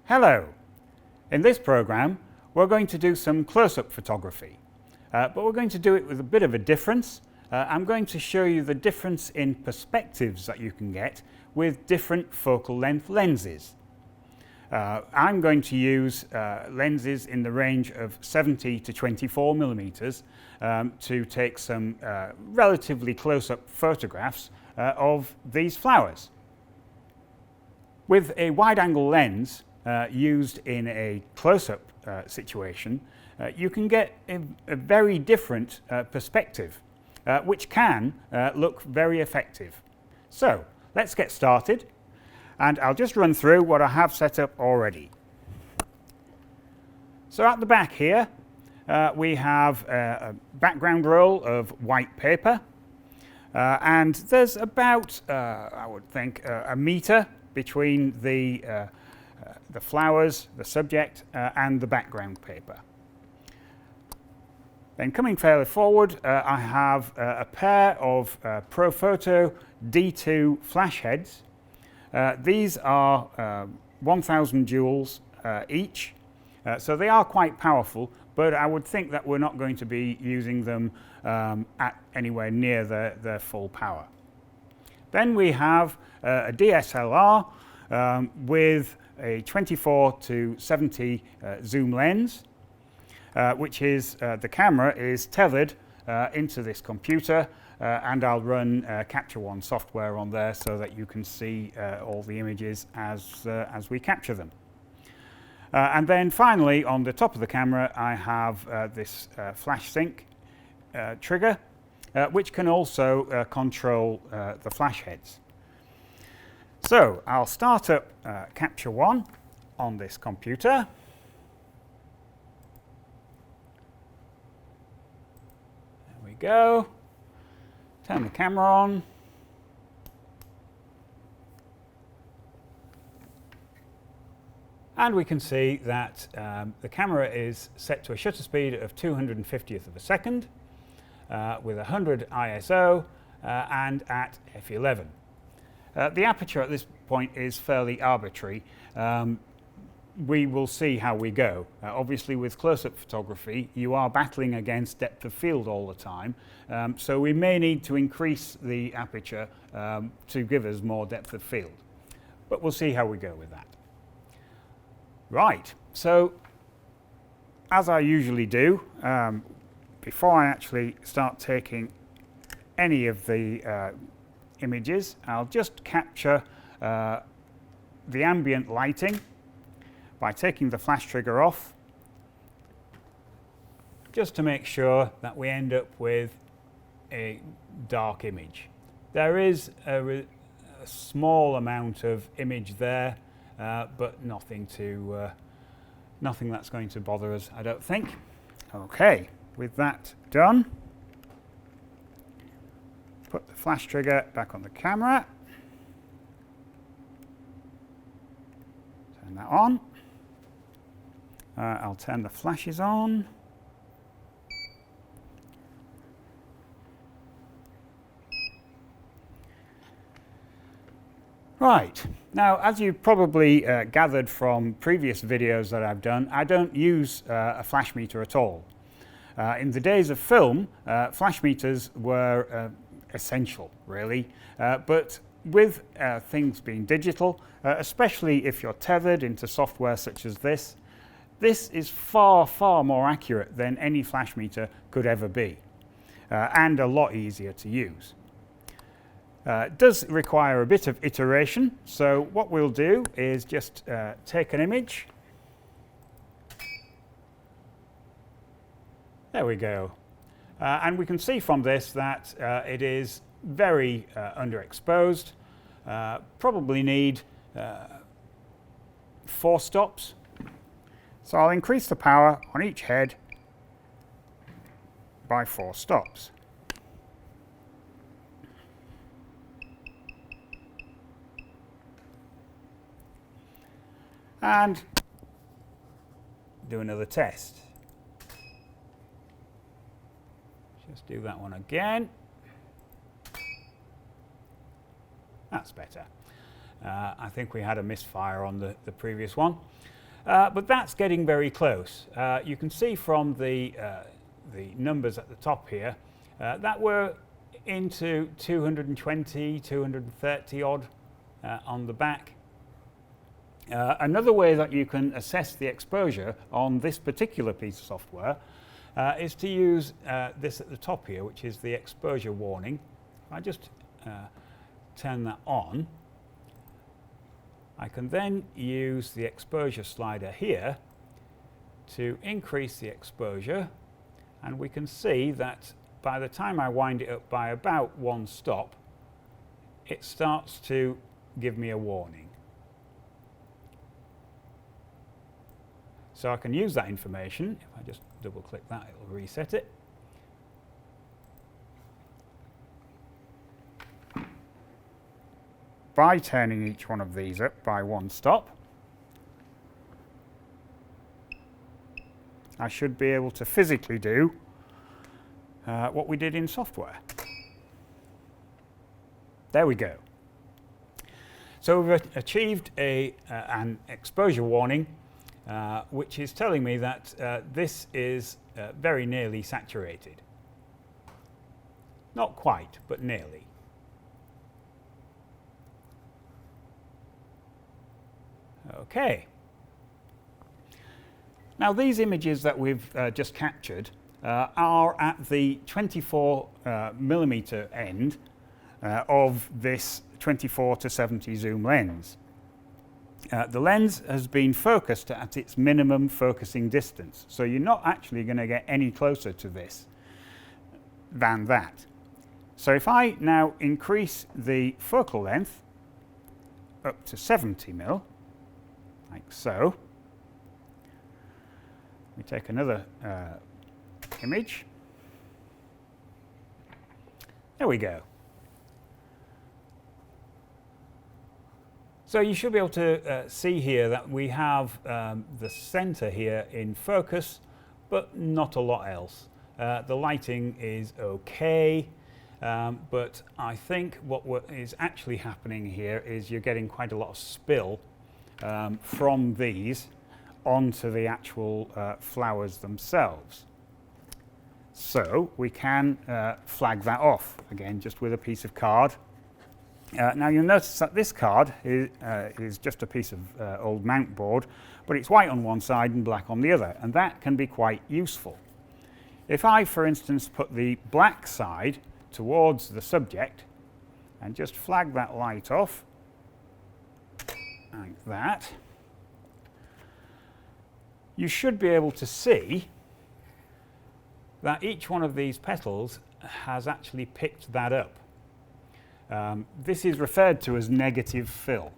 Hello! In this program we're going to do some close-up photography, but we're going to do it with a bit of a difference. I'm going to show you the difference in perspectives that you can get with different focal length lenses. I'm going to use lenses in the range of 70 to 24 millimeters to take some relatively close-up photographs of these flowers. With a wide-angle lens used in a close-up situation, you can get a very different perspective, which can look very effective. So let's get started, and I'll just run through what I have set up already. So at the back here we have a background roll of white paper, and there's about, I would think, a meter between the flowers, the subject, and the background paper. Then coming fairly forward, I have a pair of Profoto D2 flash heads. These are 1000 joules each, so they are quite powerful, but I would think that we're not going to be using them at anywhere near their full power. Then we have a DSLR with a 24 to 70 zoom lens, which is the camera is tethered into this computer, and I'll run Capture One software on there so that you can see all the images as we capture them. And then finally, on the top of the camera, I have this flash sync trigger, which can also control the flash heads. So I'll start up Capture One on this computer. There we go. Turn the camera on. And we can see that the camera is set to a shutter speed of 250th of a second with 100 ISO and at f11. The aperture at this point is fairly arbitrary. We will see how we go. Obviously with close-up photography you are battling against depth of field all the time, so we may need to increase the aperture to give us more depth of field. But we'll see how we go with that. Right, so as I usually do, before I actually start taking any of the images, I'll just capture the ambient lighting by taking the flash trigger off, just to make sure that we end up with a dark image. There is a small amount of image there, but nothing that's going to bother us, I don't think. Okay, with that done, put the flash trigger back on the camera, turn that on. I'll turn the flashes on. Right, now as you've probably gathered from previous videos that I've done, I don't use a flash meter at all. In the days of film, flash meters were essential, really, but with things being digital, especially if you're tethered into software such as this, this is far, far more accurate than any flash meter could ever be, and a lot easier to use. It does require a bit of iteration, so what we'll do is just take an image. There we go. And we can see from this that it is very underexposed. Probably need 4 stops. So I'll increase the power on each head by 4 stops. And do another test. Just do that one again. That's better. I think we had a misfire on the previous one. But that's getting very close. You can see from the numbers at the top here that we're into 220, 230 odd on the back. Another way that you can assess the exposure on this particular piece of software is to use this at the top here, which is the exposure warning. If I just turn that on, I can then use the exposure slider here to increase the exposure, and we can see that by the time I wind it up by about 1 stop, it starts to give me a warning. So I can use that information. If I just double click that, it'll reset it. By turning each one of these up by 1 stop, I should be able to physically do what we did in software. There we go. So we've achieved an exposure warning, which is telling me that this is very nearly saturated. Not quite, but nearly. Okay. Now these images that we've just captured are at the 24 millimeter end of this 24 to 70 zoom lens. The lens has been focused at its minimum focusing distance, so you're not actually going to get any closer to this than that. So if I now increase the focal length up to 70 mil, like so, we take another image. There we go. So you should be able to see here that we have the center here in focus, but not a lot else. The lighting is okay, but I think what is actually happening here is you're getting quite a lot of spill from these onto the actual flowers themselves. So we can flag that off, again, just with a piece of card. Now you'll notice that this card is just a piece of old mount board, but it's white on one side and black on the other, and that can be quite useful. If I, for instance, put the black side towards the subject and just flag that light off, like that, you should be able to see that each one of these petals has actually picked that up. This is referred to as negative fill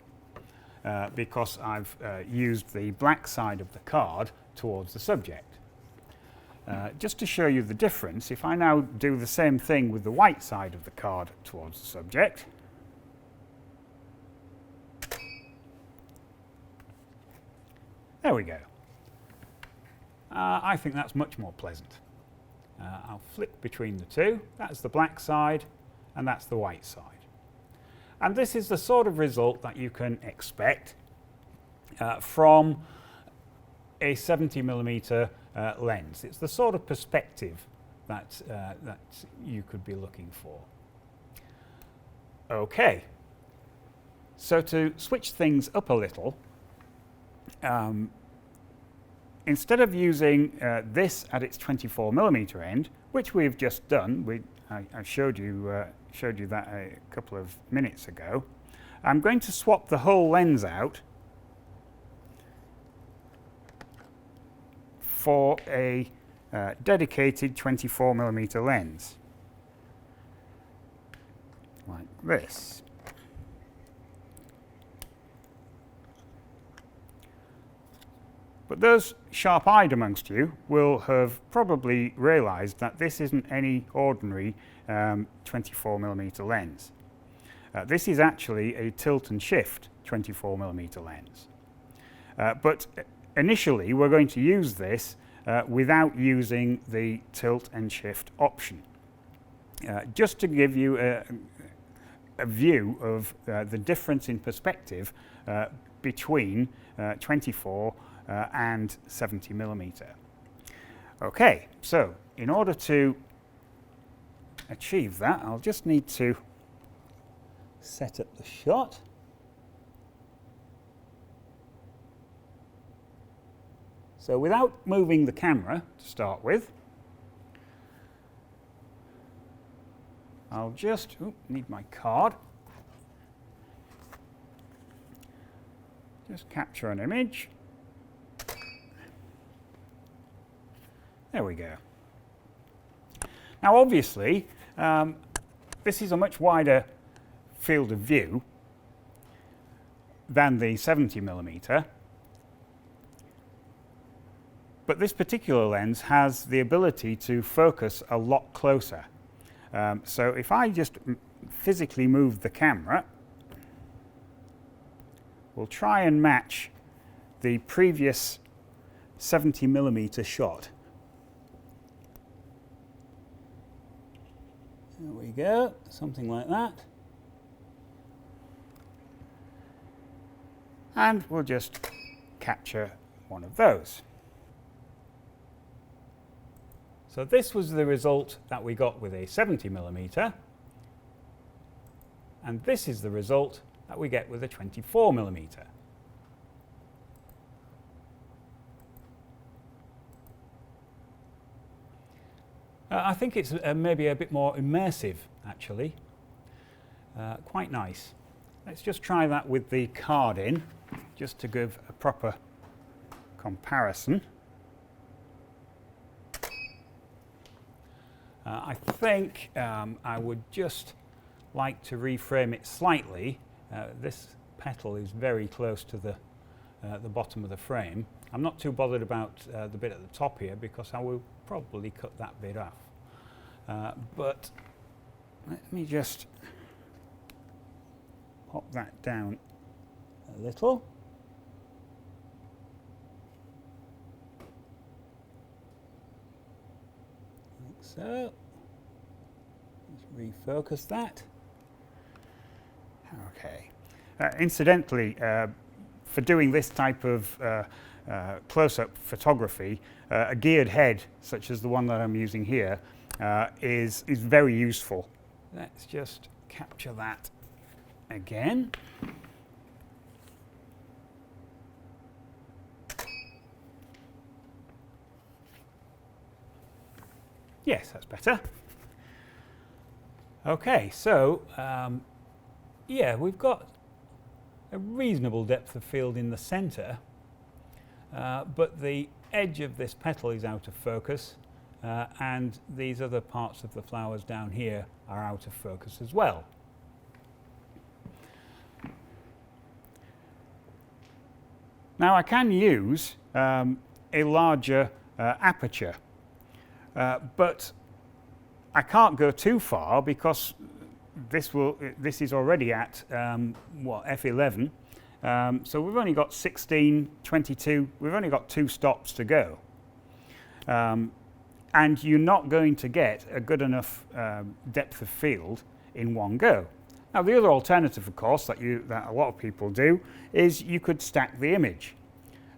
because I've used the black side of the card towards the subject. Just to show you the difference, if I now do the same thing with the white side of the card towards the subject, there we go. I think that's much more pleasant. I'll flick between the two. That's the black side and that's the white side. And this is the sort of result that you can expect from a 70 millimeter lens. It's the sort of perspective that you could be looking for. Okay, so to switch things up a little, instead of using this at its 24 millimeter end, which we've just done, I showed you that a couple of minutes ago, I'm going to swap the whole lens out for a dedicated 24 millimeter lens, like this. But those sharp-eyed amongst you will have probably realized that this isn't any ordinary 24 millimeter lens. This is actually a tilt and shift 24 millimeter lens. But initially we're going to use this without using the tilt and shift option. Just to give you a view of the difference in perspective between 24 and 70mm. Okay, so in order to achieve that, I'll just need to set up the shot. So without moving the camera to start with, I'll just need my card. Just capture an image. There we go. Now obviously, this is a much wider field of view than the 70mm, but this particular lens has the ability to focus a lot closer. So if I just physically move the camera, we'll try and match the previous 70mm shot. There we go, something like that. And we'll just capture one of those. So this was the result that we got with a 70mm, and this is the result that we get with a 24mm. I think it's maybe a bit more immersive, actually. Quite nice. Let's just try that with the card in, just to give a proper comparison. I think I would just like to reframe it slightly. This petal is very close to the bottom of the frame. I'm not too bothered about the bit at the top here because I will probably cut that bit off. But let me just pop that down a little. Like so. Just refocus that. Okay. Incidentally, for doing this type of close-up photography, a geared head, such as the one that I'm using here, is very useful. Let's just capture that again. Yes, that's better. Okay, so yeah, we've got a reasonable depth of field in the center, but the edge of this petal is out of focus, and these other parts of the flowers down here are out of focus as well. Now I can use a larger aperture, but I can't go too far because this is already at what, f11. So we've only got 16, 22. We've only got 2 stops to go, and you're not going to get a good enough depth of field in one go. Now the other alternative, of course, that a lot of people do is you could stack the image,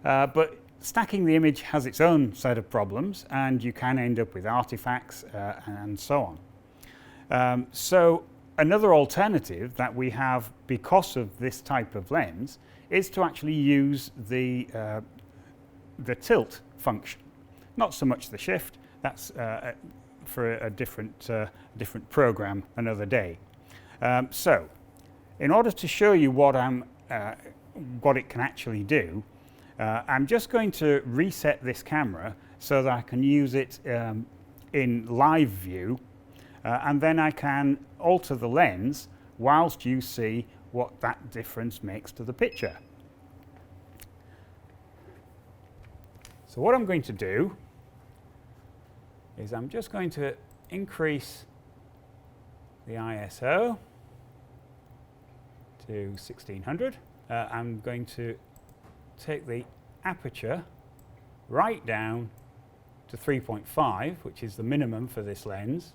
but stacking the image has its own set of problems, and you can end up with artifacts and so on. So another alternative that we have because of this type of lens is to actually use the tilt function. Not so much the shift, that's for a different program another day. So in order to show you what it can actually do, I'm just going to reset this camera so that I can use it in live view, and then I can alter the lens whilst you see what that difference makes to the picture. So what I'm going to do is I'm just going to increase the ISO to 1600. I'm going to take the aperture right down to 3.5, which is the minimum for this lens,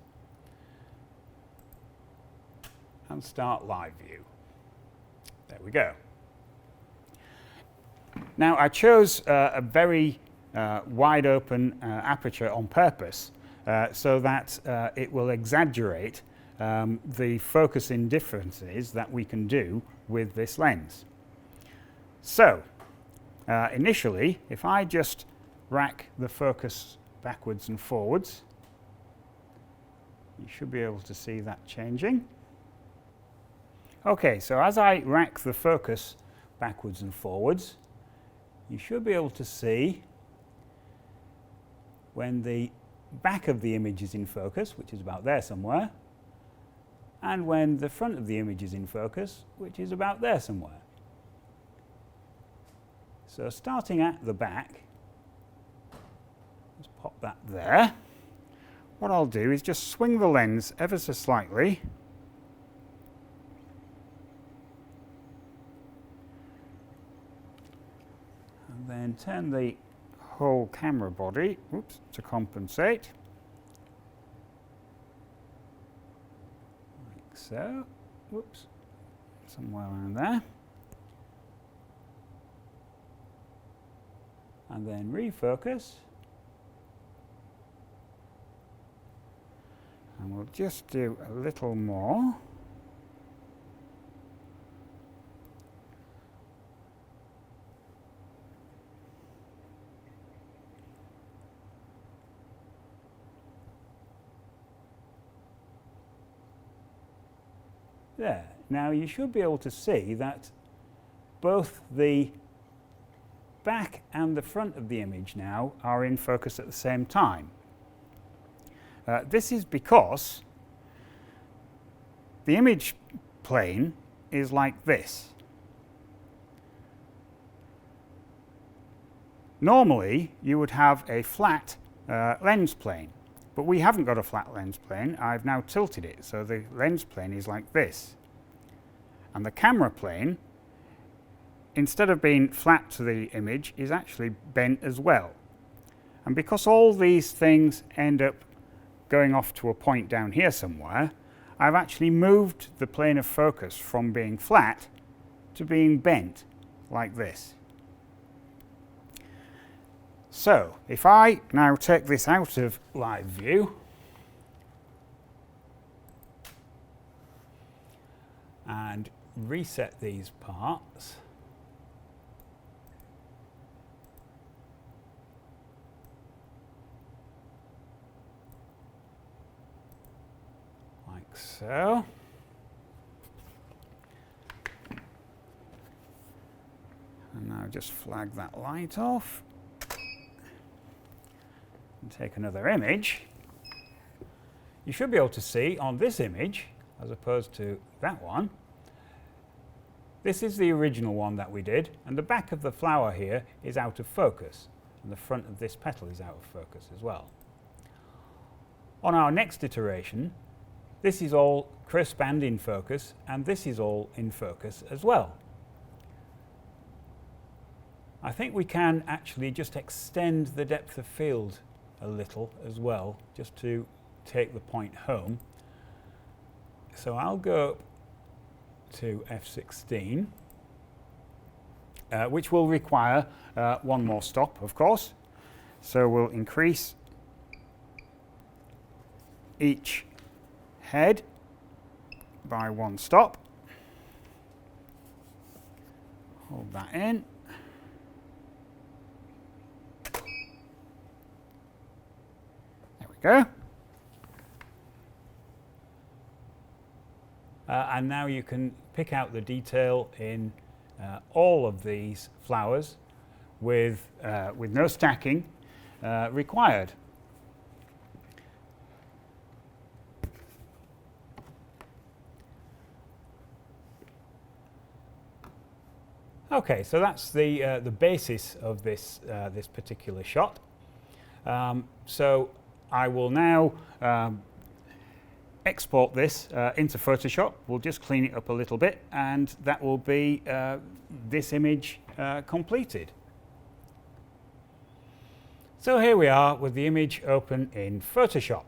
and start live view. There we go. Now I chose a very wide open aperture on purpose so that it will exaggerate the focusing differences that we can do with this lens. So initially, if I just rack the focus backwards and forwards, you should be able to see that changing. Okay, so as I rack the focus backwards and forwards, you should be able to see when the back of the image is in focus, which is about there somewhere, and when the front of the image is in focus, which is about there somewhere. So starting at the back, let's pop that there. What I'll do is just swing the lens ever so slightly. And then turn the whole camera body, to compensate. Like so. Somewhere around there. And then refocus. And we'll just do a little more. There. Now you should be able to see that both the back and the front of the image now are in focus at the same time. This is because the image plane is like this. Normally you would have a flat lens plane, but we haven't got a flat lens plane. I've now tilted it, so the lens plane is like this. And the camera plane, instead of being flat to the image, is actually bent as well. And because all these things end up going off to a point down here somewhere, I've actually moved the plane of focus from being flat to being bent like this. So if I now take this out of live view and reset these parts, like so. And now just flag that light off. And take another image. You should be able to see on this image, as opposed to that one, this is the original one that we did, and the back of the flower here is out of focus, and the front of this petal is out of focus as well. On our next iteration, this is all crisp and in focus, and this is all in focus as well. I think we can actually just extend the depth of field a little as well, just to take the point home. So I'll go to F16, which will require one more stop, of course. So we'll increase each head by one stop. Hold that in. Go. And now you can pick out the detail in all of these flowers with no stacking required. Okay, so that's the basis of this this particular shot. So I will now export this into Photoshop. We'll just clean it up a little bit, and that will be this image completed. So here we are with the image open in Photoshop.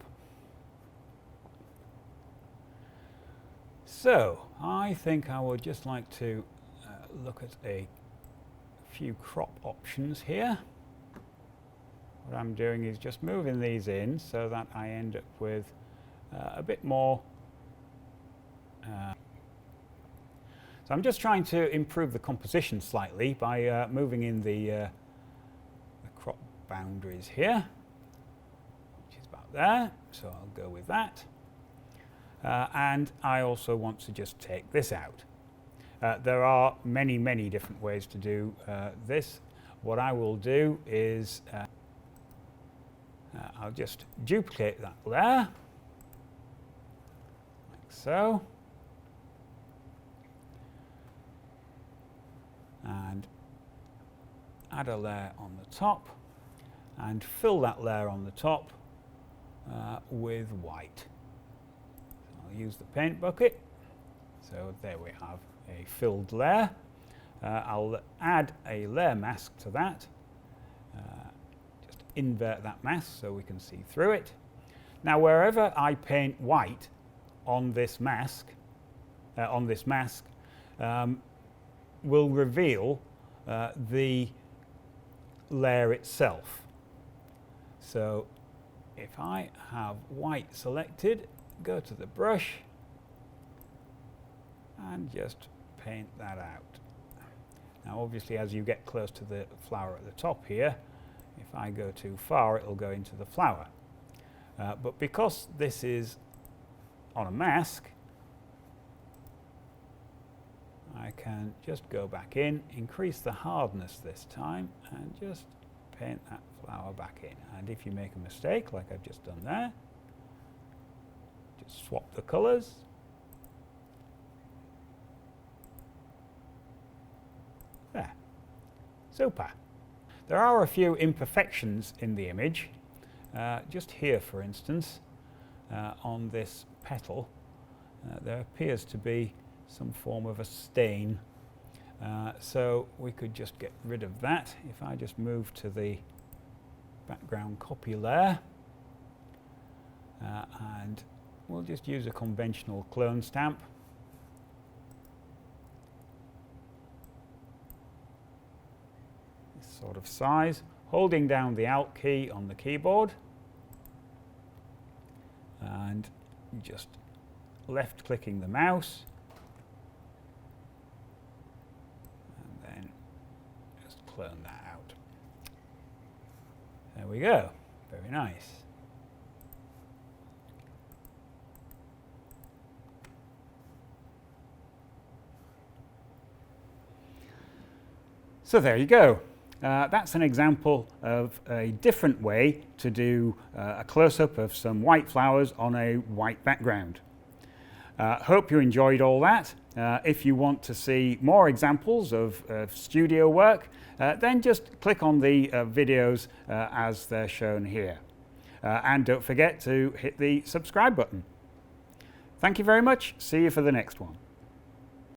So I think I would just like to look at a few crop options here. What I'm doing is just moving these in so that I end up with a bit more. So I'm just trying to improve the composition slightly by moving in the crop boundaries here, which is about there, so I'll go with that. And I also want to just take this out. There are many, many different ways to do this. What I will do is I'll just duplicate that layer, like so. And add a layer on the top and fill that layer on the top with white. So I'll use the paint bucket. So there we have a filled layer. I'll add a layer mask to that. Just invert that mask so we can see through it. Now wherever I paint white on this mask, will reveal the layer itself. So if I have white selected, go to the brush and just paint that out. Now obviously as you get close to the flower at the top here, if I go too far it'll go into the flower. But because this is on a mask, I can just go back in, increase the hardness this time, and just paint that flower back in. And if you make a mistake, like I've just done there, just swap the colours. There. Super. There are a few imperfections in the image. Just here, for instance, on this petal, there appears to be some form of a stain. So we could just get rid of that. If I just move to the background copy layer, and we'll just use a conventional clone stamp. This sort of size, holding down the Alt key on the keyboard, and just left clicking the mouse, and then just clone that out. There we go. Very nice. So there you go. That's an example of a different way to do a close-up of some white flowers on a white background. Hope you enjoyed all that. If you want to see more examples of studio work, then just click on the videos as they're shown here. And don't forget to hit the subscribe button. Thank you very much. See you for the next one.